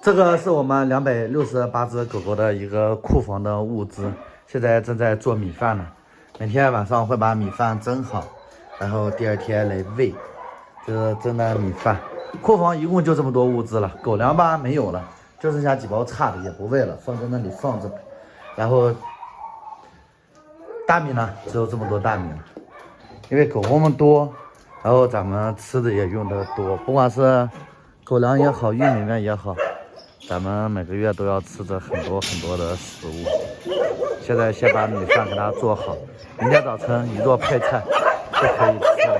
这个是我们268只狗狗的一个库房的物资，现在正在做米饭呢。每天晚上会把米饭蒸好，然后第二天来喂。这是蒸的米饭。库房一共就这么多物资了，狗粮吧没有了，就剩下几包差的，也不喂了，放在那里放着。然后大米呢，只有这么多大米了，因为狗狗们多，然后咱们吃的也用的多，不管是狗粮也好，玉米面也好。咱们每个月都要吃着很多的食物。现在先把米饭给它做好，明天早晨一做配菜就可以吃了。